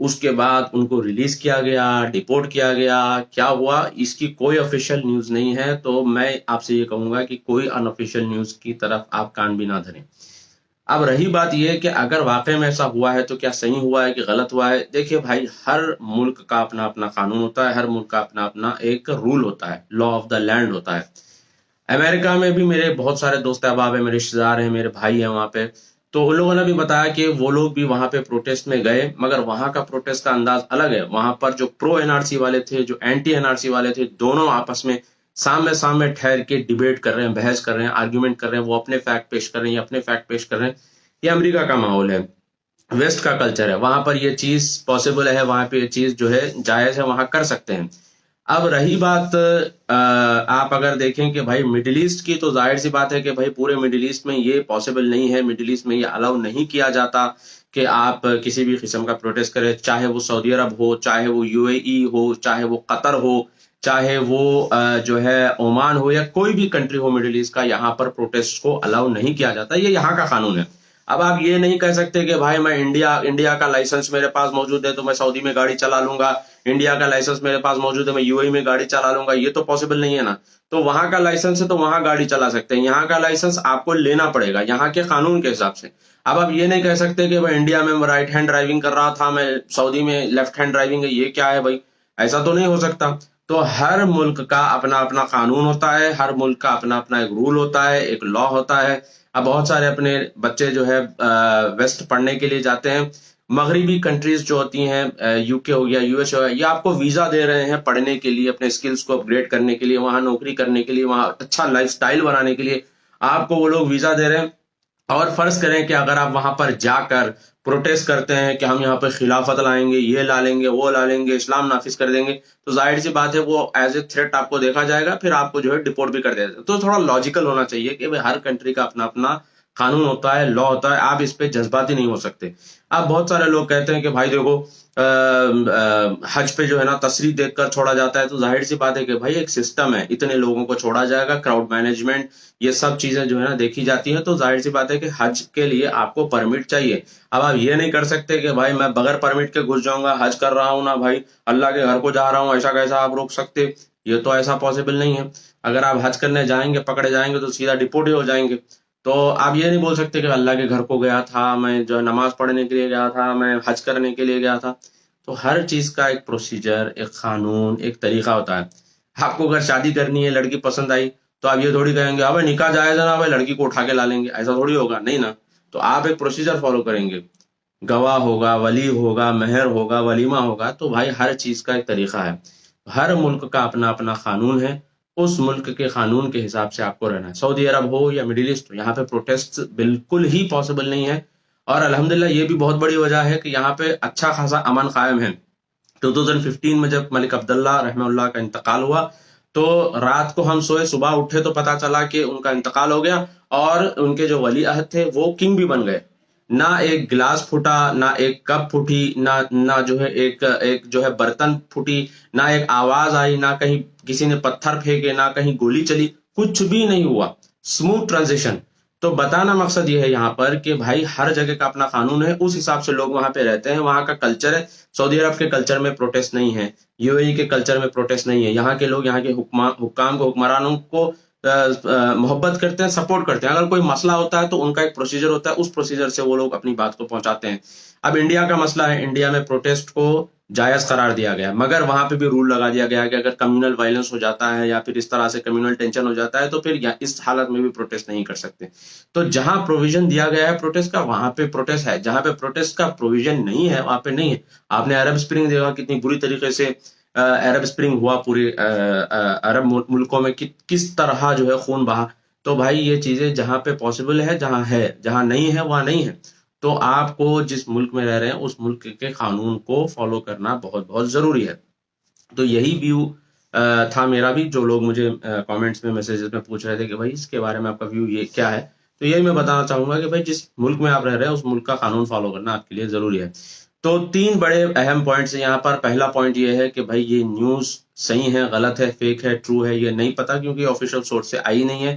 اس کے بعد ان کو ریلیز کیا گیا، ڈیپورٹ کیا گیا، کیا ہوا اس کی کوئی آفیشیل نیوز نہیں ہے. تو میں آپ سے یہ کہوں گا کہ کوئی ان آفیشیل نیوز کی طرف آپ کان بھی نہ دھریں. اب رہی بات یہ کہ اگر واقع میں ایسا ہوا ہے تو کیا صحیح ہوا ہے کہ غلط ہوا ہے؟ دیکھیے بھائی، ہر ملک کا اپنا اپنا قانون ہوتا ہے، ہر ملک کا اپنا اپنا ایک رول ہوتا ہے، لا آف دا لینڈ ہوتا ہے. امریکہ میں بھی میرے بہت سارے دوست احباب ہیں، میرے رشتے دار ہیں، میرے بھائی ہیں وہاں پہ. تو ان لوگوں نے بھی بتایا کہ وہ لوگ بھی وہاں پہ پروٹیسٹ میں گئے، مگر وہاں کا پروٹیسٹ کا انداز الگ ہے. وہاں پر جو پرو این آر سی والے تھے، جو اینٹی این آر سی والے تھے، دونوں آپس میں سامنے ٹھہر کے ڈیبیٹ کر رہے ہیں، بحث کر رہے ہیں، آرگیومنٹ کر رہے ہیں. وہ اپنے فیکٹ پیش کر رہے ہیں، یہ اپنے فیکٹ پیش کر رہے ہیں. یہ امریکہ کا ماحول ہے، ویسٹ کا کلچر ہے. وہاں پر یہ چیز پاسبل ہے، وہاں پہ یہ چیز جو ہے جائز ہے، وہاں کر سکتے ہیں. اب رہی بات آپ اگر دیکھیں کہ بھائی مڈل ایسٹ کی، تو ظاہر سی بات ہے کہ بھائی پورے مڈل ایسٹ میں یہ پاسبل نہیں ہے. مڈل ایسٹ میں یہ الاؤ نہیں کیا جاتا کہ آپ کسی بھی قسم کا پروٹیسٹ کریں، چاہے وہ سعودی عرب ہو، چاہے وہ یو اے ای ہو، چاہے وہ قطر ہو، چاہے وہ جو ہے عمان ہو، یا کوئی بھی کنٹری ہو مڈل ایسٹ کا، یہاں پر پروٹیسٹ کو الاؤ نہیں کیا جاتا. یہ یہاں کا قانون ہے. اب آپ یہ نہیں کہہ سکتے کہ بھائی میں انڈیا کا لائسنس میرے پاس موجود ہے تو میں سعودی میں گاڑی چلا لوں گا، انڈیا کا لائسنس میرے پاس موجود ہے میں یو اے میں گاڑی چلا لوں گا. یہ تو پاسبل نہیں ہے نا. تو وہاں کا لائسنس ہے تو وہاں گاڑی چلا سکتے ہیں، یہاں کا لائسنس آپ کو لینا پڑے گا یہاں کے قانون کے حساب سے. اب آپ یہ نہیں کہہ سکتے کہ میں انڈیا میں رائٹ ہینڈ ڈرائیونگ کر رہا تھا، میں سعودی میں لیفٹ ہینڈ ڈرائیونگ ہے. یہ کیا ہے بھائی؟ ایسا تو نہیں ہو سکتا. تو ہر ملک کا اپنا اپنا قانون ہوتا ہے، ہر ملک کا اپنا اپنا ایک رول ہوتا ہے، ایک لا ہوتا ہے. اب بہت سارے اپنے بچے جو ہے ویسٹ پڑھنے کے لیے جاتے ہیں. مغربی کنٹریز جو ہوتی ہیں، یو کے ہو گیا، یو ایس ہو گیا، یہ آپ کو ویزا دے رہے ہیں پڑھنے کے لیے، اپنے اسکلز کو اپ گریڈ کرنے کے لیے، وہاں نوکری کرنے کے لیے، وہاں اچھا لائف سٹائل بنانے کے لیے آپ کو وہ لوگ ویزا دے رہے ہیں. اور فرض کریں کہ اگر آپ وہاں پر جا کر پروٹیسٹ کرتے ہیں کہ ہم یہاں پہ خلافت لائیں گے، یہ لا لیں گے، وہ لا لیں گے، اسلام نافذ کر دیں گے، تو ظاہر سی بات ہے وہ ایز اے تھریٹ آپ کو دیکھا جائے گا، پھر آپ کو جو ہے ڈپورٹ بھی کر دیا جائے گا. تو تھوڑا لاجیکل ہونا چاہیے کہ ہر کنٹری کا اپنا اپنا قانون ہوتا ہے، لا ہوتا ہے. آپ اس پہ جذباتی نہیں ہو سکتے. اب بہت سارے لوگ کہتے ہیں کہ بھائی دیکھو حج پہ جو ہے نا تصریح دیکھ کر چھوڑا جاتا ہے. تو ظاہر سی بات ہے کہ بھائی ایک سسٹم ہے، اتنے لوگوں کو چھوڑا جائے گا، کراؤڈ مینجمنٹ، یہ سب چیزیں جو ہے نا دیکھی جاتی ہیں. تو ظاہر سی بات ہے کہ حج کے لیے آپ کو پرمٹ چاہیے. اب آپ یہ نہیں کر سکتے کہ بھائی میں بغیر پرمٹ کے گھس جاؤں گا، حج کر رہا ہوں نا بھائی، اللہ کے گھر کو جا رہا ہوں، ایسا کیسا آپ روک سکتے؟ یہ تو ایسا پاسبل نہیں ہے. اگر آپ حج کرنے جائیں گے، پکڑے جائیں گے تو سیدھا ڈپورٹ ہی ہو جائیں گے. تو آپ یہ نہیں بول سکتے کہ اللہ کے گھر کو گیا تھا، میں جو ہے نماز پڑھنے کے لیے گیا تھا، میں حج کرنے کے لیے گیا تھا. تو ہر چیز کا ایک پروسیجر، ایک قانون، ایک طریقہ ہوتا ہے. آپ کو اگر شادی کرنی ہے، لڑکی پسند آئی، تو آپ یہ تھوڑی کہیں گے اب نکاح جائز ہے نا بھائی، لڑکی کو اٹھا کے لا لیں گے، ایسا تھوڑی ہوگا. نہیں نا. تو آپ ایک پروسیجر فالو کریں گے، گواہ ہوگا، ولی ہوگا، مہر ہوگا، ولیمہ ہوگا. تو بھائی ہر چیز کا ایک طریقہ ہے، ہر ملک کا اپنا اپنا قانون ہے. اس ملک کے قانون کے حساب سے آپ کو رہنا ہے. سعودی عرب ہو یا مڈل ایسٹ ہو، یہاں پہ پروٹیسٹ بالکل ہی پاسبل نہیں ہے. اور الحمدللہ یہ بھی بہت بڑی وجہ ہے کہ یہاں پہ اچھا خاصا امن قائم ہے. 2015 میں جب ملک عبداللہ رحمہ اللہ کا انتقال ہوا، تو رات کو ہم سوئے، صبح اٹھے تو پتا چلا کہ ان کا انتقال ہو گیا، اور ان کے جو ولی عہد تھے وہ کنگ بھی بن گئے. نہ ایک گلاس پھوٹا، نہ ایک کپ پھوٹی، نہ جو ہے ایک جو ہے برتن پھوٹی، نہ ایک آواز آئی، نہ کہیں کسی نے پتھر پھینکے، نہ کہیں گولی چلی، کچھ بھی نہیں ہوا. Smooth transition. تو بتانا مقصد یہ ہے یہاں پر کہ بھائی ہر جگہ کا اپنا قانون ہے، اس حساب سے لوگ وہاں پہ رہتے ہیں، وہاں کا کلچر ہے. سعودی عرب کے کلچر میں پروٹیسٹ نہیں ہے، یو اے ای کے کلچر میں پروٹیسٹ نہیں ہے. یہاں کے لوگ یہاں کے حکام کو، حکمرانوں کو محبت کرتے ہیں، سپورٹ کرتے ہیں. اگر کوئی مسئلہ ہوتا ہے تو ان کا ایک پروسیجر ہوتا ہے، اس پروسیجر سے وہ لوگ اپنی بات کو پہنچاتے ہیں. اب انڈیا کا مسئلہ ہے، انڈیا میں پروٹیسٹ کو جائز قرار دیا گیا، مگر وہاں پہ بھی رول لگا دیا گیا کہ اگر کمیونل وائلنس ہو جاتا ہے یا پھر اس طرح سے کمیونل ٹینشن ہو جاتا ہے تو پھر اس حالت میں بھی پروٹیسٹ نہیں کر سکتے. تو جہاں پروویژن دیا گیا ہے پروٹیسٹ کا، وہاں پہ پروٹیسٹ ہے. جہاں پہ پروٹیسٹ کا پروویژن نہیں ہے وہاں پہ نہیں ہے. آپ نے عرب اسپرنگ دیکھا کتنی بری طریقے سے عرب اسپرنگ ہوا، پورے عرب ملکوں میں کس طرح جو ہے خون بہا. تو بھائی یہ چیزیں جہاں پہ پاسبل ہے جہاں ہے، جہاں نہیں ہے وہاں نہیں ہے. تو آپ کو جس ملک میں رہ رہے ہیں اس ملک کے قانون کو فالو کرنا بہت بہت ضروری ہے. تو یہی ویو تھا میرا بھی. جو لوگ مجھے کامنٹس میں، میسیجز میں پوچھ رہے تھے کہ بھائی اس کے بارے میں آپ کا ویو یہ کیا ہے، تو یہی میں بتانا چاہوں گا کہ بھائی جس ملک میں آپ رہ رہے ہیں اس ملک کا قانون فالو کرنا آپ کے لیے ضروری ہے. تو 3 بڑے اہم پوائنٹس ہیں یہاں پر. پہلا پوائنٹ یہ ہے کہ بھائی یہ نیوز صحیح ہے، غلط ہے، فیک ہے، ٹرو ہے، یہ نہیں پتا کیونکہ آفیشیل سورس سے آئی نہیں ہے.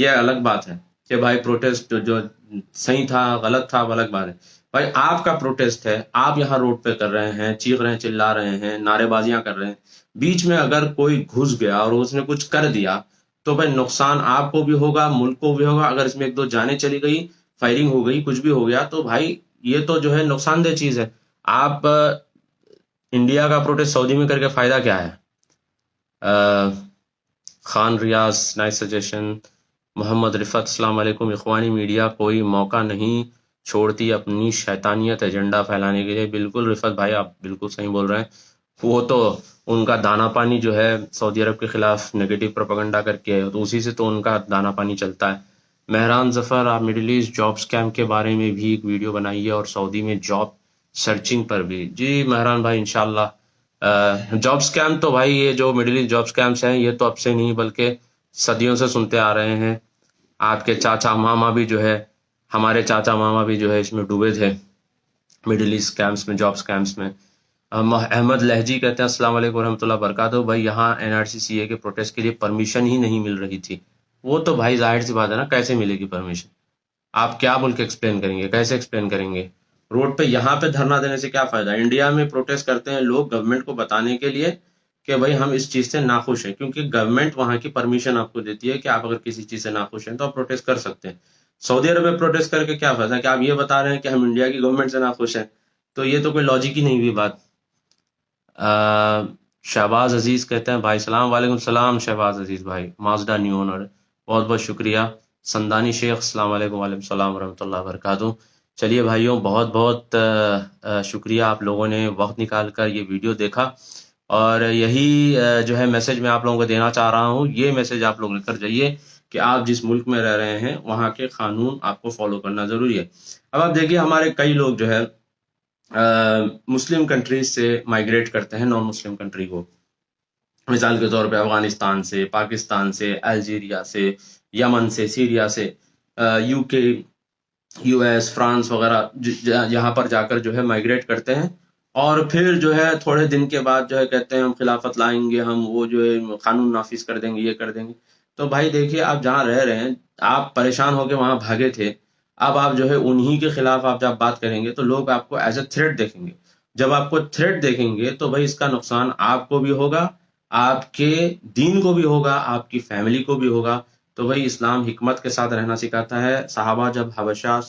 یہ الگ بات ہے کہ بھائی پروٹیسٹ جو صحیح تھا غلط تھا وہ الگ بات ہے. بھائی آپ کا پروٹیسٹ ہے, آپ یہاں روڈ پہ کر رہے ہیں, چیخ رہے ہیں, چلا رہے ہیں, نعرے بازیاں کر رہے ہیں, بیچ میں اگر کوئی گھس گیا اور اس نے کچھ کر دیا تو بھائی نقصان آپ کو بھی ہوگا, ملک کو بھی ہوگا. اگر اس میں ایک دو جانیں چلی گئی, فائرنگ ہو گئی, کچھ بھی ہو گیا تو بھائی یہ تو جو ہے نقصان دہ چیز ہے. آپ انڈیا کا پروٹیسٹ سعودی میں کر کے فائدہ کیا ہے؟ خان ریاض نائس سجیشن. محمد رفت السلام علیکم. اخوانی میڈیا کوئی موقع نہیں چھوڑتی اپنی شیطانیت ایجنڈا پھیلانے کے لیے. بالکل رفت بھائی آپ بالکل صحیح بول رہے ہیں. وہ تو ان کا دانا پانی جو ہے سعودی عرب کے خلاف نیگیٹو پروپیگنڈا کر کے, تو اسی سے تو ان کا دانا پانی چلتا ہے. مہران ظفر آپ مڈل ایسٹ جاب اسکیم کے بارے میں بھی ایک ویڈیو بنائیے اور سعودی میں جاب سرچنگ پر بھی. جی مہران بھائی انشاءاللہ. جاب سکیم تو بھائی یہ جو مڈل ایسٹ جاب سکیمس ہیں یہ تو اب سے نہیں بلکہ صدیوں سے سنتے آ رہے ہیں. آپ کے چاچا ماما بھی جو ہے, ہمارے چاچا ماما بھی جو ہے اس میں ڈوبے تھے مڈل ایسٹ سکیمس میں, جاب سکیمس میں. احمد لہجی کہتے ہیں السلام علیکم ورحمۃ اللہ وبرکاتہ. بھائی یہاں NRC-CA کے پروٹیسٹ کے لیے پرمیشن ہی نہیں مل رہی تھی. وہ تو بھائی ظاہر سی بات ہے نا, کیسے ملے گی پرمیشن؟ آپ کیا بول کے ایکسپلین کریں گے, کیسے ایکسپلین کریں گے؟ روڈ پہ یہاں پہ دھرنا دینے سے کیا فائدہ؟ انڈیا میں پروٹیسٹ کرتے ہیں لوگ گورنمنٹ کو بتانے کے لیے کہ بھائی ہم اس چیز سے ناخوش ہیں, کیونکہ گورنمنٹ وہاں کی پرمیشن آپ کو دیتی ہے کہ آپ اگر کسی چیز سے ناخوش ہیں تو آپ پروٹیسٹ کر سکتے ہیں. سعودی عرب میں پروٹیسٹ کر کے کیا فائدہ کہ آپ یہ بتا رہے ہیں کہ ہم انڈیا کی گورنمنٹ سے ناخوش ہیں؟ تو یہ تو کوئی لاجک ہی نہیں ہوئی بات. شہباز عزیز کہتے ہیں بھائی سلام. وعلیکم السلام شہباز عزیز بھائی, مازدا نیو اونر, بہت بہت شکریہ. سندانی شیخ السلام علیکم. وعلیکم السلام ورحمۃ اللہ وبرکاتہ. چلیے بھائیوں بہت بہت شکریہ آپ لوگوں نے وقت نکال کر یہ ویڈیو دیکھا, اور یہی جو ہے میسج میں آپ لوگوں کو دینا چاہ رہا ہوں. یہ میسج آپ لوگ لے کر جائیے کہ آپ جس ملک میں رہ رہے ہیں وہاں کے قانون آپ کو فالو کرنا ضروری ہے. اب آپ دیکھیے ہمارے کئی لوگ جو ہے مسلم کنٹریز سے مائگریٹ کرتے ہیں نان مسلم کنٹری کو. مثال کے طور پہ افغانستان سے, پاکستان سے, الجیریا سے, یمن سے, سیریا سے, UK, US, فرانس وغیرہ یہاں پر جا کر جو ہے مائگریٹ کرتے ہیں, اور پھر جو ہے تھوڑے دن کے بعد جو ہے کہتے ہیں ہم خلافت لائیں گے, ہم وہ جو ہے قانون نافذ کر دیں گے, یہ کر دیں گے. تو بھائی دیکھیے آپ جہاں رہ رہے ہیں, آپ پریشان ہو کے وہاں بھاگے تھے, اب آپ جو ہے انہی کے خلاف آپ جب بات کریں گے تو لوگ آپ کو ایز اے تھریٹ دیکھیں گے. جب آپ کو تھریٹ دیکھیں گے تو بھائی اس کا نقصان آپ کو بھی ہوگا, آپ کے دین کو بھی ہوگا, آپ کی فیملی کو بھی ہوگا. تو بھائی اسلام حکمت کے ساتھ رہنا سکھاتا ہے. صحابہ جب حبشہ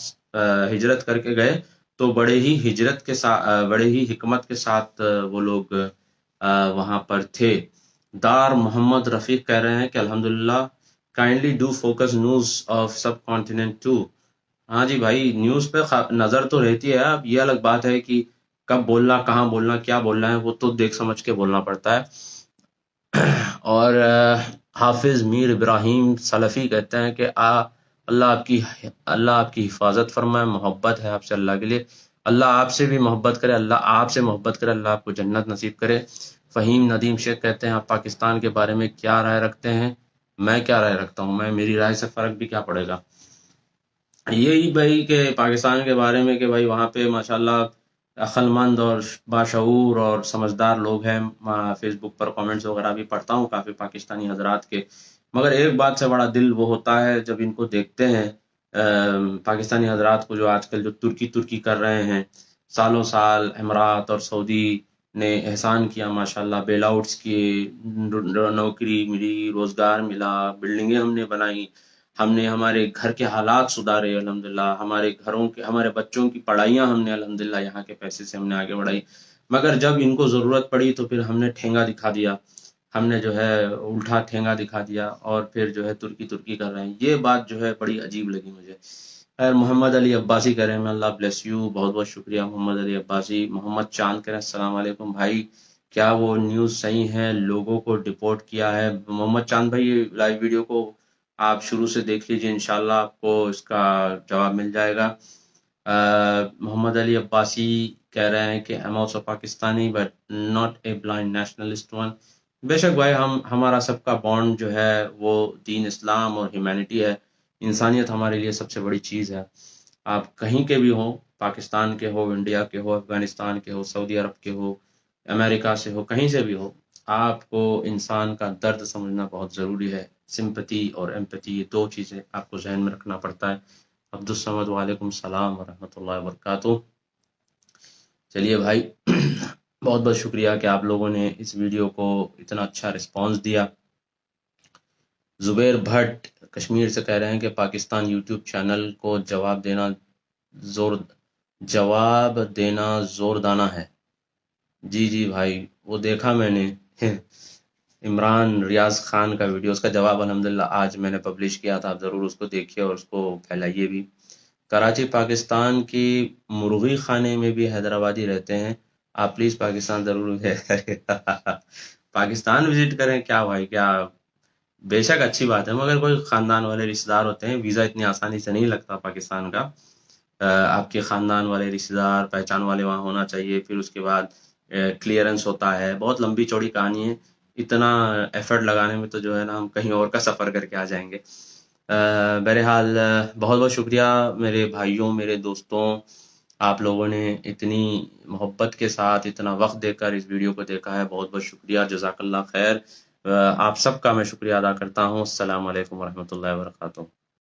ہجرت کر کے گئے تو بڑے ہی ہجرت کے ساتھ, بڑے ہی حکمت کے ساتھ وہ لوگ وہاں پر تھے. دار محمد رفیق کہہ رہے ہیں کہ الحمدللہ kindly do focus news of subcontinent too. ہاں جی بھائی نیوز پہ نظر تو رہتی ہے. اب یہ الگ بات ہے کہ کب بولنا, کہاں بولنا, کیا بولنا ہے, وہ تو دیکھ سمجھ کے بولنا پڑتا ہے. اور حافظ میر ابراہیم سلفی کہتے ہیں کہ اللہ آپ کی حفاظت فرمائے, محبت ہے آپ سے اللہ کے لیے, اللہ آپ سے بھی محبت کرے, اللہ آپ سے محبت کرے, اللہ آپ کو جنت نصیب کرے. فہیم ندیم شیخ کہتے ہیں آپ پاکستان کے بارے میں کیا رائے رکھتے ہیں؟ میں کیا رائے رکھتا ہوں, میری رائے سے فرق بھی کیا پڑے گا. یہی بھائی کہ پاکستان کے بارے میں کہ بھائی وہاں پہ ماشاءاللہ عقل مند اور باشعور اور سمجھدار لوگ ہیں. فیس بک پر کامنٹس وغیرہ بھی پڑھتا ہوں کافی پاکستانی حضرات کے, مگر ایک بات سے بڑا دل وہ ہوتا ہے جب ان کو دیکھتے ہیں پاکستانی حضرات کو جو آج کل جو ترکی کر رہے ہیں. سالوں سال امارات اور سعودی نے احسان کیا ماشاءاللہ, بیل آؤٹس کیے, نوکری ملی, روزگار ملا, بلڈنگیں ہم نے بنائی, ہم نے ہمارے گھر کے حالات سدھارے الحمدللہ, ہمارے گھروں کے ہمارے بچوں کی پڑھائیاں ہم نے الحمدللہ یہاں کے پیسے سے ہم نے آگے بڑھائی. مگر جب ان کو ضرورت پڑی تو پھر ہم نے ٹھینگا دکھا دیا, ہم نے جو ہے الٹا ٹھینگا دکھا دیا, اور پھر جو ہے ترکی کر رہے ہیں. یہ بات جو ہے بڑی عجیب لگی مجھے. خیر محمد علی عباسی کہہ رہے ہیں اللہ بلیس یو, بہت بہت شکریہ محمد علی عباسی. محمد چاند کہہ رہے ہیں السلام علیکم بھائی, کیا وہ نیوز صحیح ہے لوگوں کو ڈپورٹ کیا ہے؟ محمد چاند بھائی یہ لائیو ویڈیو کو آپ شروع سے دیکھ لیجئے, انشاءاللہ آپ کو اس کا جواب مل جائے گا. محمد علی عباسی کہہ رہے ہیں کہ am also Pakistani but not a blind nationalist one. بے شک بھائی ہمارا سب کا بانڈ جو ہے وہ دین اسلام اور ہیومینٹی ہے. انسانیت ہمارے لیے سب سے بڑی چیز ہے. آپ کہیں کے بھی ہوں, پاکستان کے ہو, انڈیا کے ہو, افغانستان کے ہو, سعودی عرب کے ہو, امریکہ سے ہو, کہیں سے بھی ہو, آپ کو انسان کا درد سمجھنا بہت ضروری ہے. سمپتی اور ایمپتھی، یہ دو چیزیں آپ کو ذہن میں رکھنا پڑتا ہے۔ عبدالصمد وعلیکم السلام ورحمۃ اللہ وبرکاتہ۔ چلیے بھائی بہت بہت شکریہ کہ آپ لوگوں نے اس ویڈیو کو اتنا اچھا رسپانس دیا۔ زبیر بھٹ کشمیر سے کہہ رہے ہیں کہ پاکستان یوٹیوب چینل کو جواب دینا زوردانہ ہے۔ جی جی بھائی، وہ دیکھا میں نے عمران ریاض خان کا ویڈیو، اس کا جواب الحمدللہ آج میں نے پبلش کیا تھا، آپ ضرور اس کو دیکھیے اور اس کو پھیلائیے بھی۔ کراچی پاکستان کی مرغی خانے میں بھی حیدرآبادی رہتے ہیں، آپ پلیز پاکستان ضرور پاکستان وزٹ کریں۔ کیا بھائی، کیا بے شک اچھی بات ہے، مگر کوئی خاندان والے رشتہ دار ہوتے ہیں، ویزا اتنی آسانی سے نہیں لگتا پاکستان کا۔ آپ کے خاندان والے رشتہ دار پہچان والے وہاں ہونا چاہیے، پھر اس کے بعد کلیئرنس ہوتا ہے، بہت لمبی چوڑی کہانی ہے۔ اتنا ایفرٹ لگانے میں تو جو ہے نا ہم کہیں اور کا سفر کر کے آ جائیں گے۔ بہرحال بہت بہت شکریہ میرے بھائیوں، میرے دوستوں، آپ لوگوں نے اتنی محبت کے ساتھ اتنا وقت دے کر اس ویڈیو کو دیکھا ہے، بہت بہت شکریہ، جزاک اللہ خیر۔ آپ سب کا میں شکریہ ادا کرتا ہوں۔ السلام علیکم ورحمۃ اللہ وبرکاتہ۔